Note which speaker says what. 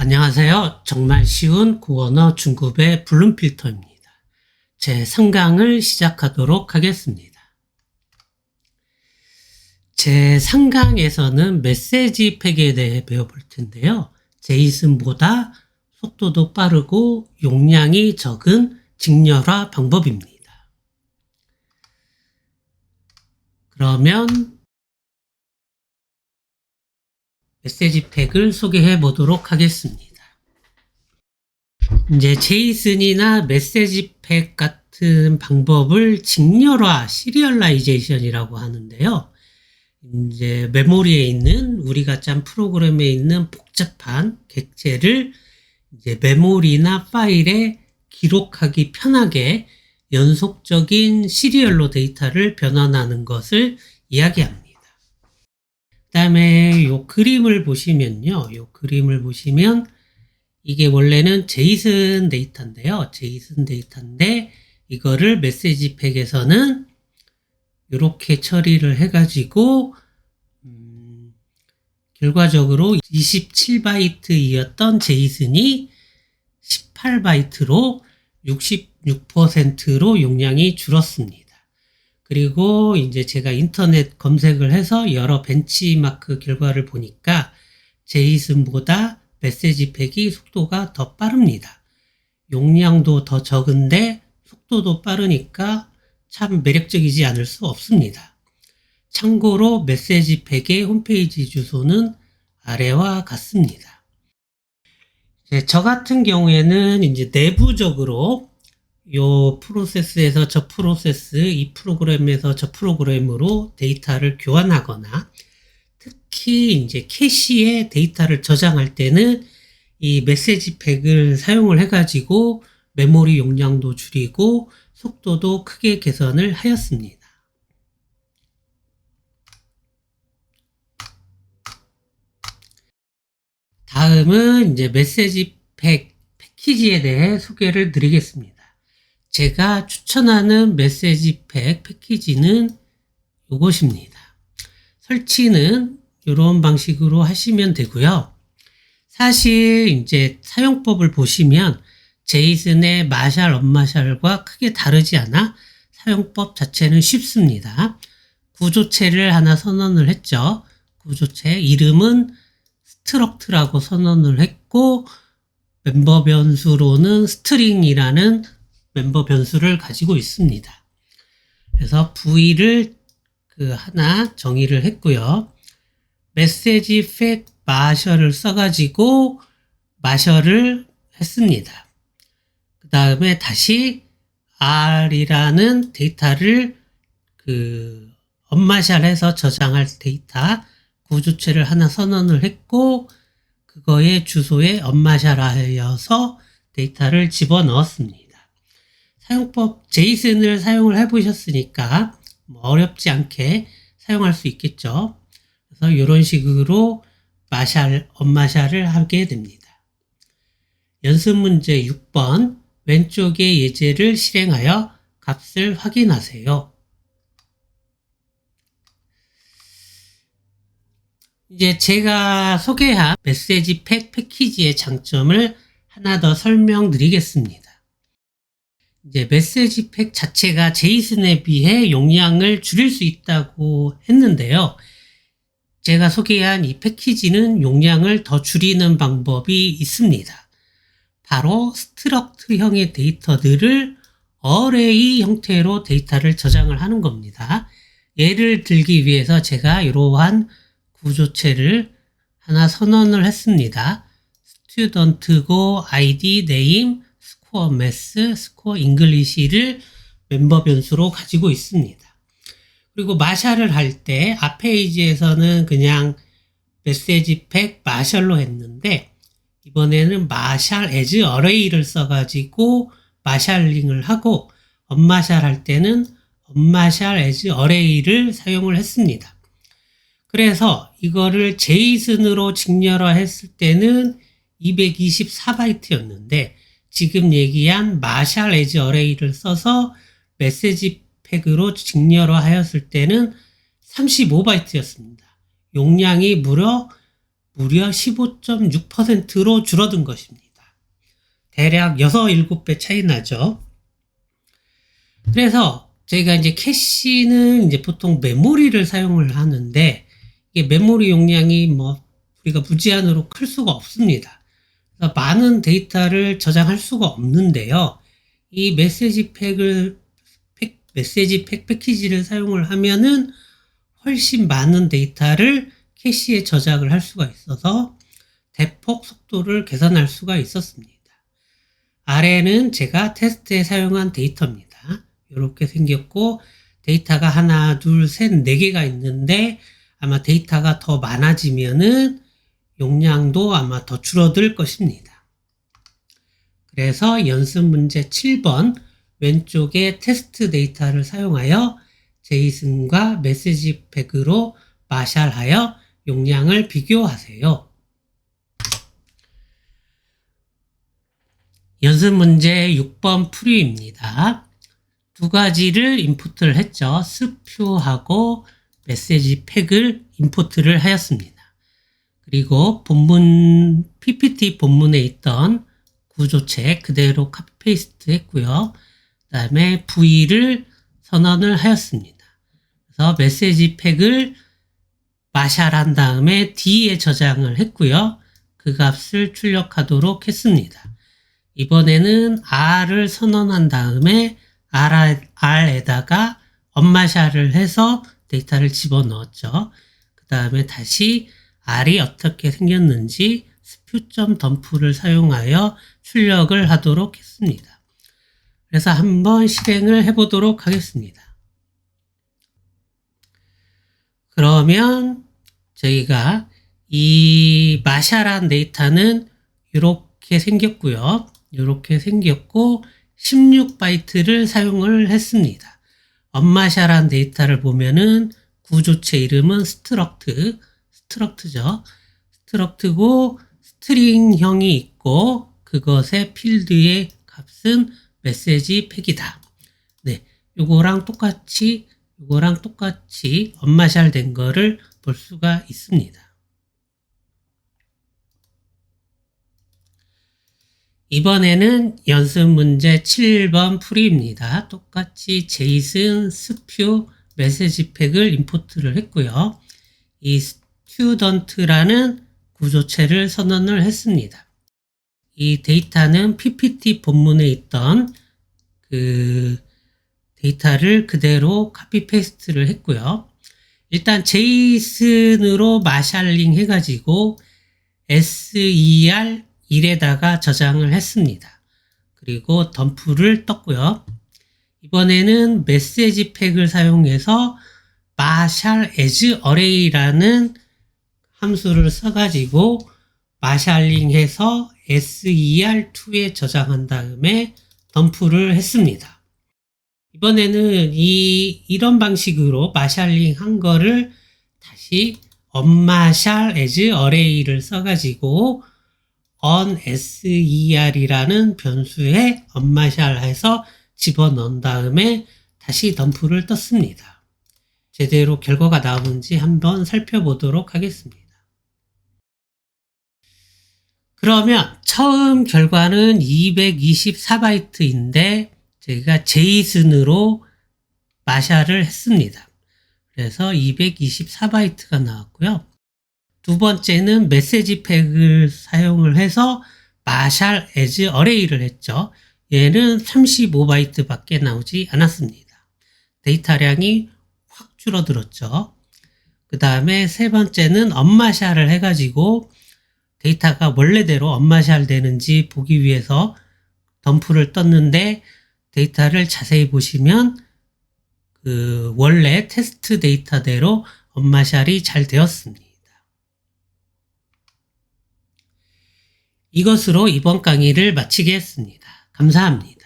Speaker 1: 안녕하세요. 정말 쉬운 국어언어 중급의 블룸 필터입니다. 제 3강을 시작하도록 하겠습니다. 제 3강에서는 메시지 팩에 대해 배워볼 텐데요. 제이슨보다 속도도 빠르고 용량이 적은 직렬화 방법입니다. 그러면 메시지 팩을 소개해 보도록 하겠습니다. 이제 제이슨이나 메시지 팩 같은 방법을 직렬화, 시리얼라이제이션이라고 하는데요. 이제 메모리에 있는 우리가 짠 프로그램에 있는 복잡한 객체를 이제 메모리나 파일에 기록하기 편하게 연속적인 시리얼로 데이터를 변환하는 것을 이야기합니다. 그 다음에 요 그림을 보시면요. 요 그림을 보시면 이게 원래는 제이슨 데이터인데요. 제이슨 데이터인데 이거를 메시지 팩에서는 이렇게 처리를 해가지고 결과적으로 27바이트이었던 제이슨이 18바이트로 66%로 용량이 줄었습니다. 그리고 이제 제가 인터넷 검색을 해서 여러 벤치마크 결과를 보니까 제이슨보다 메시지 팩이 속도가 더 빠릅니다. 용량도 더 적은데 속도도 빠르니까 참 매력적이지 않을 수 없습니다. 참고로 메시지 팩의 홈페이지 주소는 아래와 같습니다. 저 같은 경우에는 이제 내부적으로 요 프로세스에서 저 프로세스, 이 프로그램에서 저 프로그램으로 데이터를 교환하거나 특히 이제 캐시에 데이터를 저장할 때는 이 메시지 팩을 사용을 해가지고 메모리 용량도 줄이고 속도도 크게 개선을 하였습니다. 다음은 이제 메시지 팩 패키지에 대해 소개를 드리겠습니다. 제가 추천하는 메시지 팩 패키지는 이것입니다. 설치는 이런 방식으로 하시면 되고요. 사실 이제 사용법을 보시면 제이슨의 마샬, 언마샬과 크게 다르지 않아 사용법 자체는 쉽습니다. 구조체를 하나 선언을 했죠. 구조체 이름은 스트럭트라고 선언을 했고 멤버 변수로는 스트링이라는 멤버 변수를 가지고 있습니다. 그래서 V를 하나 정의를 했고요. 메시지 팩 마셜을 써가지고 마셜을 했습니다. 그 다음에 다시 R이라는 데이터를 언마샬해서 저장할 데이터 구조체를 하나 선언을 했고 그거의 주소에 언마샬하여서 데이터를 집어넣었습니다. 사용법 제이슨을 사용을 해보셨으니까 어렵지 않게 사용할 수 있겠죠. 그래서 이런 식으로 마샬, 언마샬을 하게 됩니다. 연습 문제 6번 왼쪽의 예제를 실행하여 값을 확인하세요. 이제 제가 소개한 메시지 팩 패키지의 장점을 하나 더 설명드리겠습니다. 이제 메시지 팩 자체가 제이슨에 비해 용량을 줄일 수 있다고 했는데요. 제가 소개한 이 패키지는 용량을 더 줄이는 방법이 있습니다. 바로 스트럭트형의 데이터들을 어레이 형태로 데이터를 저장을 하는 겁니다. 예를 들기 위해서 제가 이러한 구조체를 하나 선언을 했습니다. 스튜던트고 아이디, 네임, 스코어 매스, 스코어 잉글리시를 멤버 변수로 가지고 있습니다. 그리고 마샬을 할 때 앞 페이지에서는 그냥 메시지 팩 마샬로 했는데 이번에는 마샬 as array를 써가지고 마샬링을 하고 언마샬 할 때는 언마샬 as array를 사용을 했습니다. 그래서 이거를 제이슨으로 직렬화 했을 때는 224바이트였는데 지금 얘기한 마샬 as array를 써서 메시지 팩으로 직렬화 하였을 때는 35바이트였습니다. 용량이 무려 무려 15.6%로 줄어든 것입니다. 대략 6, 7배 차이 나죠. 그래서 저희가 이제 캐시는 이제 보통 메모리를 사용을 하는데, 이게 메모리 용량이 우리가 무제한으로 클 수가 없습니다. 그래서 많은 데이터를 저장할 수가 없는데요. 이 메시지 팩 패키지를 사용을 하면은 훨씬 많은 데이터를 캐시에 저장을 할 수가 있어서 대폭 속도를 개선할 수가 있었습니다. 아래는 제가 테스트에 사용한 데이터입니다. 이렇게 생겼고, 데이터가 하나, 둘, 셋, 4개가 있는데 아마 데이터가 더 많아지면은 용량도 아마 더 줄어들 것입니다. 그래서 연습 문제 7번 왼쪽에 테스트 데이터를 사용하여 제이슨과 메시지 팩으로 마샬하여 용량을 비교하세요. 연습 문제 6번 풀이입니다. 두 가지를 인풋을 했죠. 스퓨하고 메시지 팩을 인풋을 하였습니다. 그리고 PPT 본문에 있던 구조체 그대로 카피 페이스트 했고요. 그 다음에 V를 선언을 하였습니다. 그래서 메시지 팩을 마샬한 다음에 D에 저장을 했고요. 그 값을 출력하도록 했습니다. 이번에는 R을 선언한 다음에 R에다가 언마샬을 해서 데이터를 집어넣었죠. 그 다음에 다시 R이 어떻게 생겼는지 spu.dump를 사용하여 출력을 하도록 했습니다. 그래서 한번 실행을 해보도록 하겠습니다. 그러면 저희가 이 마샬한 데이터는 이렇게 생겼고요. 이렇게 생겼고 16바이트를 사용을 했습니다. 언마샬한 데이터를 보면은 구조체 이름은 스트럭트죠. 스트럭트고 스트링형이 있고 그것의 필드의 값은 메시지 팩이다. 네, 요거랑 똑같이 언마샬 된 거를 볼 수가 있습니다. 이번에는 연습 문제 7번 풀이입니다. 똑같이 제이슨, 스퓨, 메시지 팩을 인풋을 했고요. 이 스튜던트라는 구조체를 선언을 했습니다. 이 데이터는 PPT 본문에 있던 그 데이터를 그대로 카피 페이스트를 했고요. 일단 제이슨으로 마샬링 해가지고 SER 1에다가 저장을 했습니다. 그리고 덤프를 떴고요. 이번에는 메시지 팩을 사용해서 마샬 as array라는 함수를 써가지고 마샬링해서 SER2에 저장한 다음에 덤프를 했습니다. 이번에는 이런 방식으로 마샬링 한 거를 다시 onMashal as array를 써가지고 onSER이라는 변수에 onMashal 해서 집어넣은 다음에 다시 덤프를 떴습니다. 제대로 결과가 나오는지 한번 살펴보도록 하겠습니다. 그러면 처음 결과는 224바이트인데 저희가 제이슨으로 마샬을 했습니다. 그래서 224바이트가 나왔고요. 두 번째는 메시지 팩을 사용을 해서 마샬 as array를 했죠. 얘는 35바이트 밖에 나오지 않았습니다. 데이터량이 확 줄어들었죠. 그 다음에 세 번째는 언마샬을 해가지고 데이터가 원래대로 언마샬 되는지 보기 위해서 덤프를 떴는데 데이터를 자세히 보시면 그 원래 테스트 데이터대로 언마샬이 잘 되었습니다. 이것으로 이번 강의를 마치겠습니다. 감사합니다.